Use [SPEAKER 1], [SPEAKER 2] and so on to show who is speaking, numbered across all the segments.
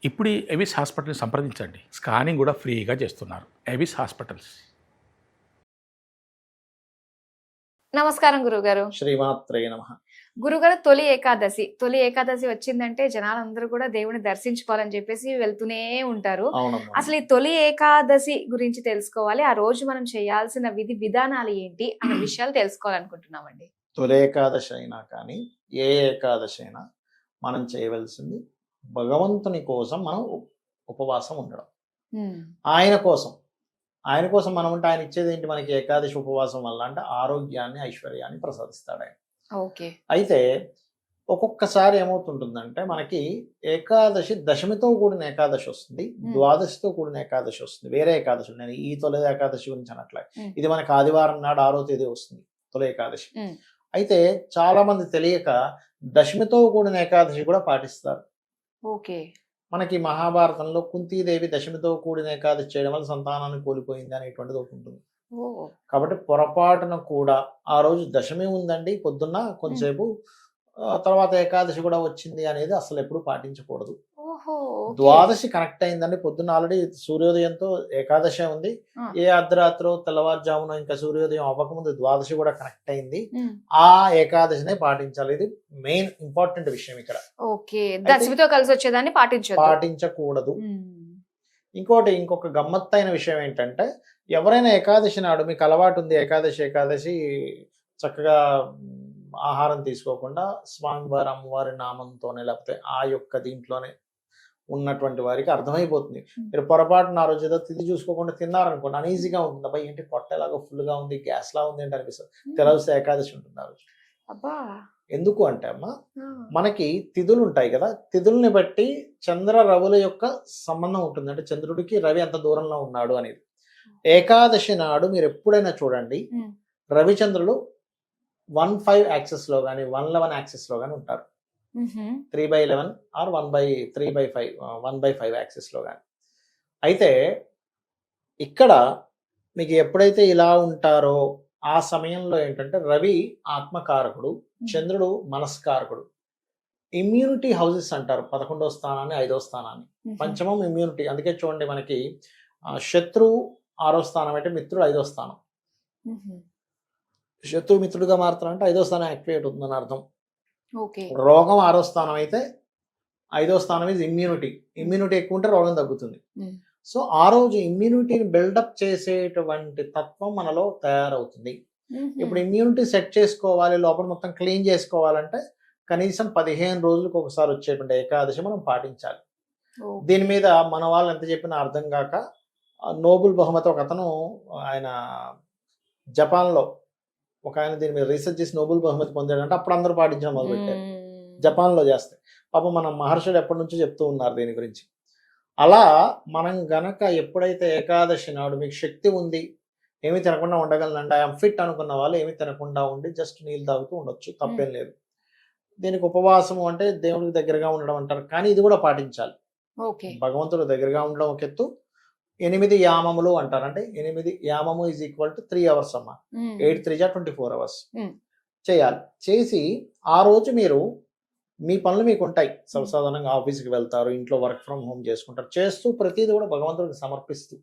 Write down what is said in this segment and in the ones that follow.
[SPEAKER 1] ఇప్పుడు ఎవిస్ హాస్పిటల్ని సంప్రదించండి. స్కానింగ్ కూడా ఫ్రీగా చేస్తున్నారు. Avis hospitals.
[SPEAKER 2] నమస్కారం గురుగారు.
[SPEAKER 3] శ్రీమాత్రే నమః.
[SPEAKER 2] గురుగారు, తొలి ఏకాదశి వచ్చిందంటే జనాలందరూ కూడా దేవుని దర్శించుకోవాలని చెప్పేసి వెళ్తూనే ఉంటారు.
[SPEAKER 3] అవునమ్మా.
[SPEAKER 2] అసలు ఈ తొలి ఏకాదశి గురించి తెలుసుకోవాలి. ఆ రోజు మనం చేయాల్సిన విధి విధానాలు ఏంటి అనే విషయాలు తెలుసుకోవాలనుకుంటున్నామండి.
[SPEAKER 3] తొలి ఏకాదశి అయినా కానీ ఏ ఏకాదశి అయినా మనం చేయవలసింది భగవంతుని కోసం మనం ఉపవాసం ఉండడం. ఆయన కోసం మనం ఉంటే ఆయన ఇచ్చేది ఏంటి మనకి? ఏకాదశి ఉపవాసం వల్ల అంటే ఆరోగ్యాన్ని, ఐశ్వర్యాన్ని ప్రసాదిస్తాడు ఆయన.
[SPEAKER 2] ఓకే.
[SPEAKER 3] అయితే ఒక్కొక్కసారి ఏమవుతుంటుందంటే మనకి ఏకాదశి దశమితో కూడిన ఏకాదశి వస్తుంది, ద్వాదశితో కూడిన ఏకాదశి వస్తుంది, వేరే ఏకాదశి. నేను ఈ తొలి ఏకాదశి గురించి అనట్లే. ఇది మనకి ఆదివారం నాడు 6వ తేదీ వస్తుంది తొలి ఏకాదశి. అయితే చాలా మంది తెలియక దశమితో కూడిన ఏకాదశి కూడా పాటిస్తారు.
[SPEAKER 2] ఓకే.
[SPEAKER 3] మనకి మహాభారతంలో కుంతీదేవి దశమితో కూడిన ఏకాదశి చేయడం వల్ల సంతానాన్ని కోల్పోయింది అనేటువంటిది ఒకటి ఉంటుంది. కాబట్టి పొరపాటున కూడా ఆ రోజు దశమి ఉందండి పొద్దున్న కొంతసేపు, తర్వాత ఏకాదశి కూడా వచ్చింది అనేది అసలు ఎప్పుడు పాటించకూడదు. ద్వాదశి కనెక్ట్ అయిందండి పొద్దున్న, ఆల్రెడీ సూర్యోదయంతో ఏకాదశి ఉంది. ఏ అర్ధరాత్రో తెల్లవారుజామున ఇంకా సూర్యోదయం అవ్వకముందు ద్వాదశి కూడా కనెక్ట్ అయింది. ఆ ఏకాదశినే పాటించాలి. ఇది మెయిన్ ఇంపార్టెంట్ విషయం ఇక్కడ.
[SPEAKER 2] ఓకే. దశమితో కలిసి వచ్చేదాన్ని
[SPEAKER 3] పాటించకూడదు. ఇంకొక గమ్మత్తైన విషయం ఏంటంటే, ఎవరైనా ఏకాదశి నాడు మీకు అలవాటు ఉంది ఏకాదశి చక్కగా ఆహారం తీసుకోకుండా స్వామివారి అమ్మవారి నామంతోనే లేకపోతే ఆ యొక్క దీంట్లోనే ఉన్నటువంటి వారికి అర్థమైపోతుంది. మీరు పొరపాటున ఆ రోజు ఏదో తిది చూసుకోకుండా తిన్నారనుకోండి, అనీజీగా ఉంటుంది. అబ్బాయి ఏంటి పొట్ట ఎలాగో ఫుల్గా ఉంది, గ్యాస్ లా ఉంది అంటే అనిపిస్తుంది. తెలవస్తే ఏకాదశి ఉంటుంది ఆ రోజు. ఎందుకు అంటే అమ్మా, మనకి తిథులు ఉంటాయి కదా, తిథుల్ని బట్టి చంద్ర రవుల యొక్క సంబంధం ఉంటుంది. అంటే చంద్రుడికి రవి ఎంత దూరంలో ఉన్నాడు అనేది. ఏకాదశి నాడు మీరు ఎప్పుడైనా చూడండి, రవిచంద్రులు 1/5 యాక్సెస్ లో కానీ 1/11 యాక్సెస్ లో కానీ ఉంటారు. 3/11 ఆర్ 1/5 యాక్సెస్ లో కానీ. అయితే ఇక్కడ మీకు ఎప్పుడైతే ఇలా ఉంటారో ఆ సమయంలో ఏంటంటే రవి ఆత్మకారకుడు, చంద్రుడు మనస్కారకుడు. ఇమ్యూనిటీ హౌసెస్ అంటారు 11వ స్థానాన్ని, 5వ స్థానాన్ని. పంచమం ఇమ్యూనిటీ. అందుకే చూడండి మనకి శత్రువు 6వ స్థానం అంటే మిత్రుడు 5వ స్థానం. శత్రువు మిత్రుడుగా మారుతారంటే 5వ స్థానం యాక్టివేట్ అవుతుందని అర్థం. రోగం 6వ స్థానం అయితే 5వ స్థానం ఇది ఇమ్యూనిటీ. ఇమ్యూనిటీ ఎక్కువ ఉంటే రోగం తగ్గుతుంది. సో ఆ రోజు ఇమ్యూనిటీని బిల్డప్ చేసేటువంటి తత్వం మనలో తయారవుతుంది. ఇప్పుడు ఇమ్యూనిటీ సెట్ చేసుకోవాలి, లోపల మొత్తం క్లీన్ చేసుకోవాలంటే కనీసం 15 రోజులకు ఒకసారి వచ్చేటువంటి ఏకాదశి మనం పాటించాలి. దీని మీద మన వాళ్ళు ఎంత చెప్పినా అర్థం కాక నోబెల్ బహుమతి ఒక అతను, ఆయన జపాన్లో ఒక ఆయన దీని మీద రీసెర్చ్ చేసి నోబెల్ బహుమతి పొందాడంటే అప్పుడు అందరూ పాటించడం మొదలుపెట్టారు. జపాన్లో చేస్తే పాపం మన మహర్షులు ఎప్పటి నుంచో చెప్తూ ఉన్నారు దీని గురించి. అలా మనం గనక ఎప్పుడైతే ఏకాదశి నాడు మీకు శక్తి ఉంది, ఏమీ తినకుండా ఉండగలనండి, ఐఎమ్ ఫిట్ అనుకున్న వాళ్ళు ఏమీ తినకుండా ఉండి జస్ట్ నీళ్ళు తాగుతూ ఉండొచ్చు, తప్పేం లేదు. దీనికి ఉపవాసము అంటే దేవుడికి దగ్గరగా ఉండడం అంటారు, కానీ ఇది కూడా పాటించాలి. భగవంతుడు దగ్గరగా ఉండడం ఒక ఎత్తు, 8 యామములు అంటారు. అంటే 8 యామము ఈజ్ ఈక్వల్ టు 3 hours అమ్మా. 8 3 24 hours చేయాలి. చేసి ఆ రోజు మీరు మీ పనులు మీకు ఉంటాయి. సర్వసాధారణంగా ఆఫీస్కి వెళ్తారు, ఇంట్లో వర్క్ ఫ్రమ్ హోమ్ చేసుకుంటారు. చేస్తూ ప్రతిదీ కూడా భగవంతుడికి సమర్పిస్తూ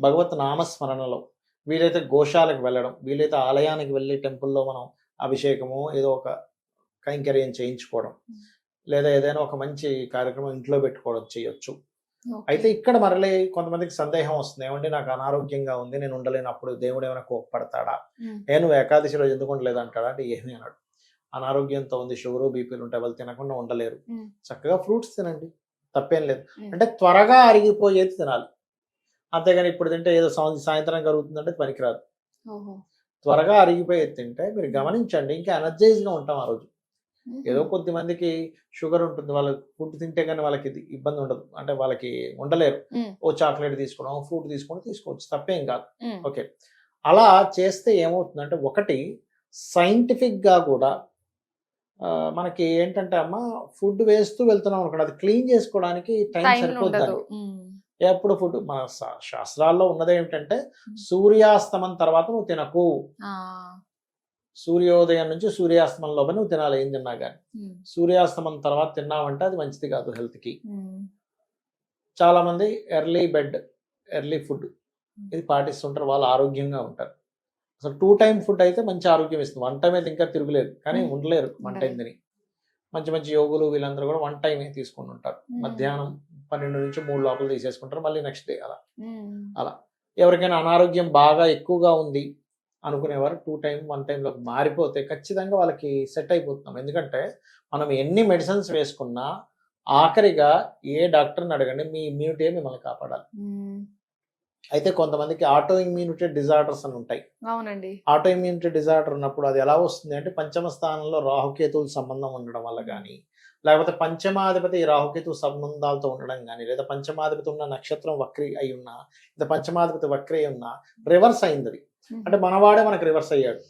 [SPEAKER 3] భగవత్ నామస్మరణలో, వీలైతే గోశాలకు వెళ్ళడం, వీలైతే ఆలయానికి వెళ్ళి టెంపుల్లో మనం అభిషేకము ఏదో ఒక కైంకర్యం చేయించుకోవడం, లేదా ఏదైనా ఒక మంచి కార్యక్రమం ఇంట్లో పెట్టుకోవడం చేయొచ్చు. అయితే ఇక్కడ మరలే కొంతమందికి సందేహం వస్తుంది, ఏమంటే నాకు అనారోగ్యంగా ఉంది, నేను ఉండలేను, అప్పుడు దేవుడు ఏమైనా కోప్పడతాడా, నేను ఏకాదశి రోజు ఎందుకు ఉండలేదు అంటాడా అంటే ఏమీ అన్నాడు. అనారోగ్యంతో ఉంది, షుగరు బీపీలు ఉంటాయి, వాళ్ళు తినకుండా ఉండలేరు, చక్కగా ఫ్రూట్స్ తినండి, తప్పేం లేదు. అంటే త్వరగా అరిగిపోయేది తినాలి, అంతేగాని ఇప్పుడు తింటే ఏదో సాయంత్రం కరుగుతుందంటే పనికిరాదు. త్వరగా అరిగిపోయేది తింటే మీరు గమనించండి, ఇంకా ఎనర్జైజ్గా ఉంటాం ఆ రోజు. ఏదో కొద్ది మందికి షుగర్ ఉంటుంది, వాళ్ళకి ఫుడ్ తింటే కానీ వాళ్ళకి ఇబ్బంది ఉండదు, అంటే వాళ్ళకి ఉండలేరు, ఓ చాక్లెట్ తీసుకోవడం, ఫ్రూట్ తీసుకోవచ్చు, తప్పేం కాదు. ఓకే, అలా చేస్తే ఏమవుతుందంటే ఒకటి సైంటిఫిక్ గా కూడా మనకి ఏంటంటే అమ్మ, ఫుడ్ వేస్తూ వెళ్తున్నాం అనుకోండి, అది క్లీన్ చేసుకోవడానికి టైం సరిపోతుంది. ఎప్పుడు ఫుడ్ మన శాస్త్రాల్లో ఉన్నది ఏమిటంటే సూర్యాస్తమం తర్వాత నువ్వు తినకు, సూర్యోదయం నుంచి సూర్యాస్తమం లోపల నువ్వు తినాలి ఏం తిన్నా కానీ. సూర్యాస్తమం తర్వాత తిన్నావంటే అది మంచిది కాదు హెల్త్కి. చాలామంది ఎర్లీ బెడ్, ఎర్లీ ఫుడ్ ఇది పాటిస్తుంటారు, వాళ్ళు ఆరోగ్యంగా ఉంటారు. అసలు 2 టైమ్ ఫుడ్ అయితే మంచి ఆరోగ్యం ఇస్తుంది. 1 టైం అయితే ఇంకా తిరుగులేదు, కానీ ఉండలేరు 1 టైం తిని. మంచి మంచి యోగులు వీళ్ళందరూ కూడా 1 టైమే తీసుకుని ఉంటారు. మధ్యాహ్నం 12 నుంచి 3 లోపల తీసేసుకుంటారు, మళ్ళీ నెక్స్ట్ డే అలా. ఎవరికైనా అనారోగ్యం బాగా ఎక్కువగా ఉంది అనుకునేవారు 2 టైమ్ 1 టైంలోకి మారిపోతే ఖచ్చితంగా వాళ్ళకి సెట్ అయిపోతున్నాం. ఎందుకంటే మనం ఎన్ని మెడిసిన్స్ వేసుకున్నా ఆఖరిగా ఏ డాక్టర్ని అడగండి, మీ ఇమ్యూనిటీ మిమ్మల్ని కాపాడాలి. అయితే కొంతమందికి ఆటో ఇమ్యూనిటీ డిజార్డర్స్ అని ఉంటాయి.
[SPEAKER 2] అవునండి.
[SPEAKER 3] ఆటో ఇమ్యూనిటీ డిజార్డర్ ఉన్నప్పుడు అది ఎలా వస్తుంది అంటే పంచమ స్థానంలో రాహుకేతువుల సంబంధం ఉండడం వల్ల కానీ, లేకపోతే పంచమాధిపతి రాహుకేతు సంబంధాలతో ఉండడం కానీ, లేదా పంచమాధిపతి ఉన్న నక్షత్రం వక్రి అయి ఉన్నా, లేదా పంచమాధిపతి వక్రి అయి ఉన్నా రివర్స్ అయింది అది. అంటే మనవాడే మనకు రివర్స్ అయ్యాడు,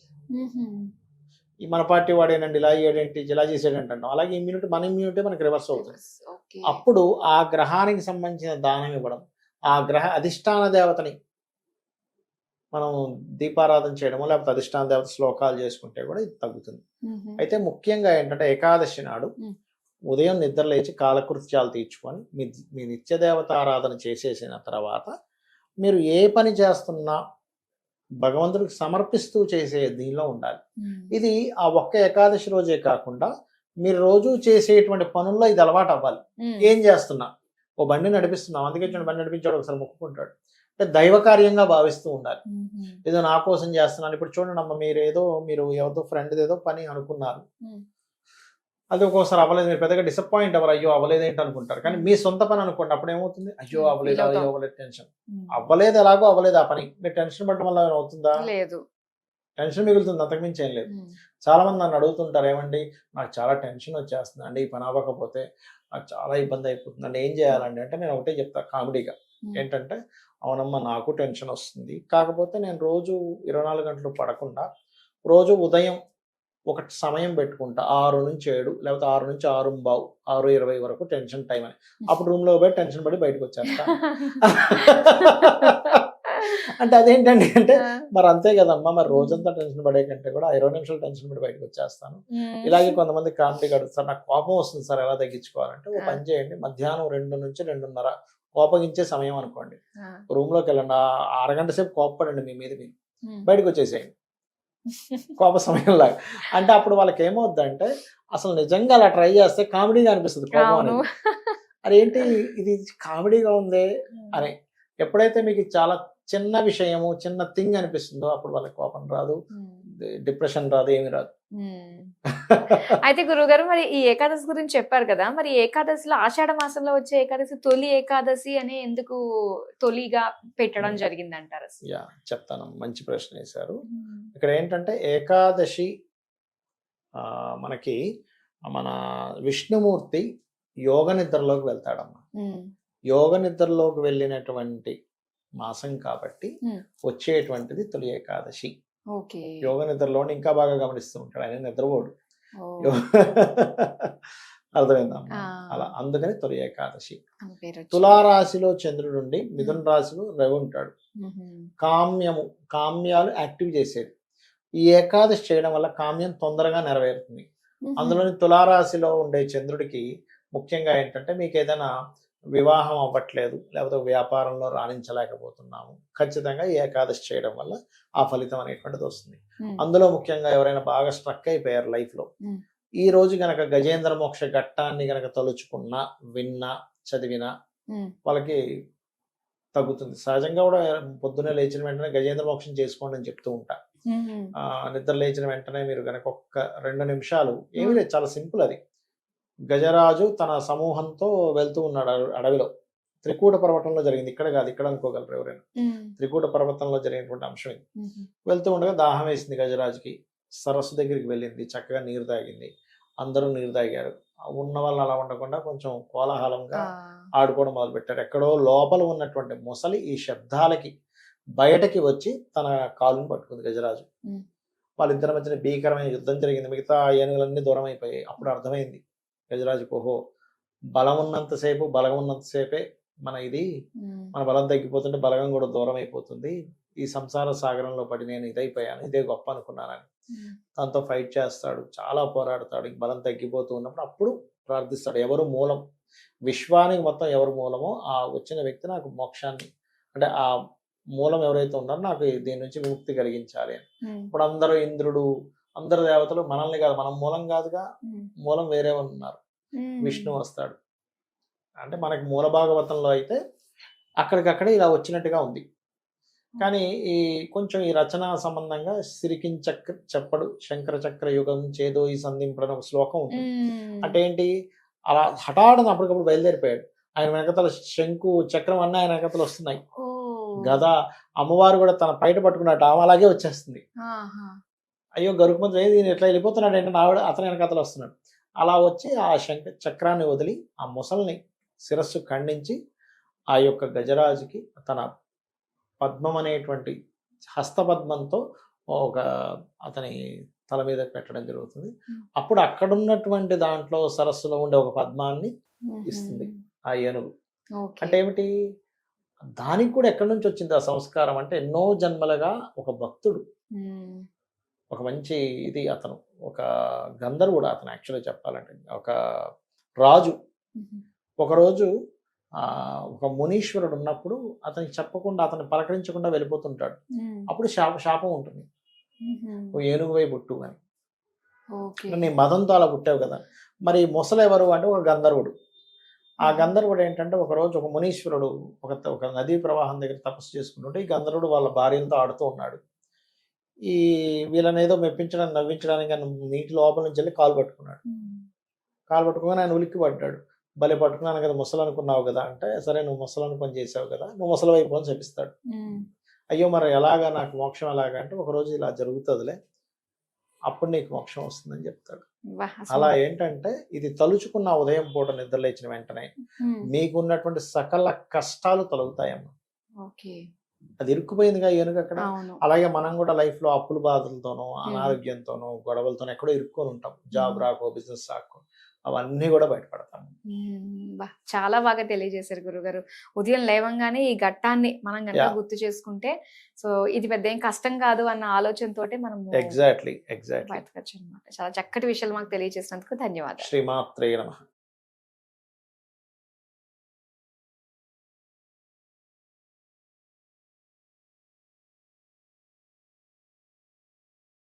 [SPEAKER 3] ఈ మన పార్టీ వాడేనండి ఇలా అయ్యాడేంటి, ఇలా చేసాడంటే అంటాం. అలాగే ఇమ్యూనిటీ, మన ఇమ్యూనిటీ మనకు రివర్స్ అవుతుంది. అప్పుడు ఆ గ్రహానికి సంబంధించిన దానం ఇవ్వడం, ఆ గ్రహ అధిష్టాన దేవతని మనం దీపారాధన చేయడమో లేకపోతే అధిష్టాన దేవత శ్లోకాలు చేసుకుంటే కూడా ఇది తగ్గుతుంది. అయితే ముఖ్యంగా ఏంటంటే ఏకాదశి నాడు ఉదయం నిద్ర లేచి కాలకృత్యాలు తీర్చుకొని మీ నిత్య దేవత ఆరాధన చేసేసిన తర్వాత మీరు ఏ పని చేస్తున్నా భగవంతుడికి సమర్పిస్తూ చేసే దీనిలో ఉండాలి. ఇది ఆ ఒక్క ఏకాదశి రోజే కాకుండా మీరు రోజు చేసేటువంటి పనుల్లో ఇది అలవాటు అవ్వాలి. ఏం చేస్తున్నా, ఓ బండి నడిపిస్తున్నాం, అందుకే బండి నడిపించాడు ఒకసారి మొక్కుకుంటాడు, అంటే దైవకార్యంగా భావిస్తూ ఉండాలి. ఏదో నా కోసం చేస్తున్నాను. ఇప్పుడు చూడండి అమ్మ, మీరు ఎవరితో ఫ్రెండ్ ఏదో పని అనుకున్నారు, అది ఒక్కోసారి అవ్వలేదు, మీరు పెద్దగా డిసప్పాయింట్ అవ్వరు, అయ్యో అవ్వలేదేంటి అనుకుంటారు. కానీ మీ సొంత పని అనుకోండి, అప్పుడు ఏమవుతుంది, అయ్యో అవ్వలేదు టెన్షన్. అవ్వలేదు, ఎలాగో అవ్వలేదు ఆ పని, మీరు టెన్షన్ పడడం వల్ల అవుతుందా? లేదు, టెన్షన్ మిగులుతుంది, అంతకుమించి ఏం లేదు. చాలా మంది నన్ను అడుగుతుంటారు, ఏమండి నాకు చాలా టెన్షన్ వచ్చేస్తుంది అండి, ఈ పని అవ్వకపోతే నాకు చాలా ఇబ్బంది అయిపోతుంది అండి, ఏం చేయాలండి అంటే నేను ఒకటే చెప్తా కామెడీగా, ఏంటంటే అవునమ్మా నాకు టెన్షన్ వస్తుంది, కాకపోతే నేను రోజు 24 గంటలు పడకుండా రోజు ఉదయం ఒక సమయం పెట్టుకుంటా, 6 నుంచి 7 లేకపోతే 6 నుంచి 6:15, 6:20 వరకు టెన్షన్ టైం అని. అప్పుడు రూమ్లో పోయి టెన్షన్ పడి బయటకు వచ్చేస్తా. అంటే అదేంటండి అంటే మరి అంతే కదమ్మా, మరి రోజంతా టెన్షన్ పడే కంటే కూడా 20 నిమిషాలు టెన్షన్ పడి బయటకు వచ్చేస్తాను. ఇలాగే కొంతమంది కామెడీ అడుగుతారు, నాకు కోపం వస్తుంది సార్ ఎలా తగ్గించుకోవాలంటే, ఓ పని చేయండి, మధ్యాహ్నం 2 నుంచి 2:30 కోపగించే సమయం అనుకోండి, రూమ్లోకి వెళ్ళండి, 6 గంటల సేపు కోపపడండి, మీ మీద మీరు బయటకు వచ్చేసేయండి కోప సమయంలాగా. అంటే అప్పుడు వాళ్ళకి ఏమవుద్దంటే అసలు నిజంగా అలా ట్రై చేస్తే కామెడీగా అనిపిస్తుంది కోపం అనేది. అదేంటి ఇది కామెడీగా ఉందే అని. ఎప్పుడైతే మీకు చాలా చిన్న విషయము, చిన్న థింగ్ అనిపిస్తుందో అప్పుడు వాళ్ళకి కోపం రాదు, డిప్రెషన్ రాదు, ఏమి రాదు.
[SPEAKER 2] అయితే గురువుగారు, మరి ఈ ఏకాదశి గురించి చెప్పారు కదా, మరి ఏకాదశిలో ఆషాఢ మాసంలో వచ్చే ఏకాదశి తొలి ఏకాదశి అని ఎందుకు తొలిగా పెట్టడం జరిగింది అంటారు?
[SPEAKER 3] యా, చెప్తాను, మంచి ప్రశ్న వేశారు. ఇక్కడ ఏంటంటే ఏకాదశి మనకి మన విష్ణుమూర్తి యోగ నిద్రలోకి వెళ్తాడమ్మా. యోగ నిద్రలోకి వెళ్ళినటువంటి మాసం కాబట్టి వచ్చేటువంటిది తొలి ఏకాదశి. యోగ నిద్రలో ఇంకా బాగా గమనిస్తూ ఉంటాడు, ఆయన నిద్రపోడు, అర్థమైందమ్మా. అలా అందుకని తొలి ఏకాదశి. తులారాశిలో చంద్రుడుండి మిథున రాశిలో రవి ఉంటాడు, కామ్యాలు యాక్టివ్ చేసేది. ఈ ఏకాదశి చేయడం వల్ల కామ్యం తొందరగా నెరవేరుతుంది. అందులోని తులారాశిలో ఉండే చంద్రుడికి ముఖ్యంగా ఏంటంటే మీకు ఏదైనా వివాహం అవ్వట్లేదు, లేకపోతే వ్యాపారంలో రాణించలేకపోతున్నాము, ఖచ్చితంగా ఈ ఏకాదశి చేయడం వల్ల ఆ ఫలితం అనేటువంటిది వస్తుంది. అందులో ముఖ్యంగా ఎవరైనా బాగా స్ట్రక్ అయిపోయారు లైఫ్లో, ఈ రోజు గనక గజేంద్ర మోక్ష ఘట్టాన్ని గనక తలుచుకున్నా, విన్నా, చదివినా వాళ్ళకి తగ్గుతుంది. సహజంగా కూడా పొద్దున్నే లేచిన వెంటనే గజేంద్ర మోక్షం చేసుకోండి అని చెప్తూ ఉంటా. నిద్ర లేచిన వెంటనే మీరు గనక ఒక్క 2 నిమిషాలు, ఏమీ లేదు, చాలా సింపుల్ అది. గజరాజు తన సమూహంతో వెళ్తూ ఉన్నాడు అడవిలో, త్రికూట పర్వతంలో జరిగింది, ఇక్కడ కాదు, ఇక్కడ అనుకోగలరు ఎవరైనా, త్రికూట పర్వతంలో జరిగినటువంటి అంశం ఇది. వెళ్తూ ఉండగా దాహం వేసింది గజరాజుకి, సరస్సు దగ్గరికి వెళ్ళింది, చక్కగా నీరు తాగింది, అందరూ నీరు తాగారు. ఉన్న వాళ్ళు అలా ఉండకుండా కొంచెం కోలాహలంగా ఆడుకోవడం మొదలుపెట్టారు. ఎక్కడో లోపల ఉన్నటువంటి మొసలి ఈ శబ్దాలకి బయటకి వచ్చి తన కాలుని పట్టుకుంది గజరాజు. వాళ్ళిద్దరి మధ్యన భీకరమైన యుద్ధం జరిగింది, మిగతా ఏనుగులన్నీ దూరం అయిపోయాయి. అప్పుడు అర్థమైంది గజరాజుకు, ఓహో బలం ఉన్నంతసేపే మన బలం తగ్గిపోతుంటే బలగం కూడా దూరం అయిపోతుంది, ఈ సంసార సాగరంలో పడి నేను ఇదైపోయాను, ఇదే గొప్ప అనుకున్నానని దాంతో ఫైట్ చేస్తాడు, చాలా పోరాడతాడు. బలం తగ్గిపోతూ ఉన్నప్పుడు అప్పుడు ప్రార్థిస్తాడు, ఎవరు మూలం విశ్వానికి మొత్తం ఎవరు మూలమో ఆ వచ్చిన వ్యక్తి నాకు మోక్షాన్ని, అంటే ఆ మూలం ఎవరైతే ఉన్నారో నాకు దీని నుంచి విముక్తి కలిగించాలి అని. ఇప్పుడు అందరూ ఇంద్రుడు, అందరు దేవతలు మనల్ని కాదు, మనం మూలం కాదుగా, మూలం వేరే ఉన్నారు, విష్ణు వస్తాడు. అంటే మనకి మూల భాగవతంలో అయితే అక్కడికక్కడే ఇలా వచ్చినట్టుగా ఉంది. కానీ ఈ కొంచెం ఈ రచనా సంబంధంగా సిరికించక్ర చెప్పడు శంకర చక్ర యుగం చేదో ఈ సంధింపడం ఒక శ్లోకం ఉంటుంది. అంటే ఏంటి, అలా హఠాత్తున అప్పటికప్పుడు బయలుదేరిపోయాడు. ఆయన వెనకతల శంకు చక్రం అన్నీ ఆయన వెనకతలు వస్తున్నాయి, గద అమ్మవారు కూడా తన పైట పట్టుకున్నట్టు ఆమె అలాగే వచ్చేస్తుంది. అయ్యో గరుకుమంత్రి ఏది ఎట్లా వెళ్ళిపోతున్నాడు ఏంటంటే ఆవిడ అతని వెనకతలు వస్తున్నాడు. అలా వచ్చి ఆ చక్రాన్ని వదిలి ఆ ముసల్ని శిరస్సు ఖండించి ఆ యొక్క గజరాజుకి తన పద్మం అనేటువంటి హస్తపద్మంతో ఒక అతని తల మీద పెట్టడం జరుగుతుంది. అప్పుడు అక్కడున్నటువంటి దాంట్లో సరస్సులో ఉండే ఒక పద్మాన్ని ఇస్తుంది ఆ ఏనుగు. అంటే ఏమిటి, దానికి కూడా ఎక్కడి నుంచి వచ్చింది ఆ సంస్కారం అంటే, ఎన్నో జన్మలుగా ఒక భక్తుడు, ఒక మంచి ఇది, అతను ఒక గంధర్వుడు, అతను యాక్చువల్గా చెప్పాలంటే ఒక రాజు. ఒకరోజు ఒక మునీశ్వరుడు ఉన్నప్పుడు అతనికి చెప్పకుండా, అతన్ని పలకరించకుండా వెళ్ళిపోతుంటాడు. అప్పుడు శాపం ఉంటుంది, ఏనుగు వైపు పుట్టు అని. నీ మదంతో అలా పుట్టావు కదా. మరి ముసలు ఎవరు అంటే ఒక గంధర్వుడు. ఆ గంధర్వుడు ఏంటంటే ఒకరోజు ఒక మునీశ్వరుడు ఒక నదీ ప్రవాహం దగ్గర తపస్సు చేసుకుంటుంటే ఈ గంధర్వుడు వాళ్ళ భార్యలతో ఆడుతూ ఉన్నాడు. ఈ వీళ్ళని ఏదో మెప్పించడానికి నవ్వించడానికి నీటి లోపల నుంచి వెళ్ళి కాలు పట్టుకున్నాడు. కాలు పట్టుకోగానే ఆయన ఉలిక్కి పడ్డాడు. భలే పట్టుకున్నాను కదా ముసలు అనుకున్నావు కదా అంటే, సరే నువ్వు ముసలు అనుకొని చేసావు కదా, నువ్వు ముసలు వైపు అని చెప్పిస్తాడు. అయ్యో మరి ఎలాగా, నాకు మోక్షం ఎలాగా అంటే, ఒకరోజు ఇలా జరుగుతుందిలే, అప్పుడు నీకు మోక్షం వస్తుందని చెప్తాడు. అలా ఏంటంటే ఇది తలుచుకున్న ఉదయం పూట నిద్రలేచిన వెంటనే మీకున్నటువంటి సకల కష్టాలు తొలగుతాయమ్మా. అది ఇరుక్కుపోయిందిగా ఏనుగు అక్కడ. అలాగే మనం కూడా లైఫ్ లో అప్పుల బాధలతోనో అనారోగ్యంతోనో గొడవలతోనో ఎక్కడో ఇరుక్కొని ఉంటాం, జాబ్ రాకో బిజినెస్ రాకో, అవన్నీ కూడా బయటపడతాము.
[SPEAKER 2] చాలా బాగా తెలియజేశారు గురుగారు. ఉదయం లేవంగానే ఈ ఘట్టాన్ని మనం కనుక గుర్తు చేసుకుంటే, సో ఇది పెద్ద ఏం కష్టం కాదు అన్న ఆలోచనతోటే మనం
[SPEAKER 3] ఎగ్జాక్ట్లీ
[SPEAKER 2] బయటకు వచ్చాం అన్నమాట. చాలా చక్కటి విషయాలు మాకు తెలియజేసినందుకు ధన్యవాదాలు.
[SPEAKER 3] శ్రీమాత్రే నమః.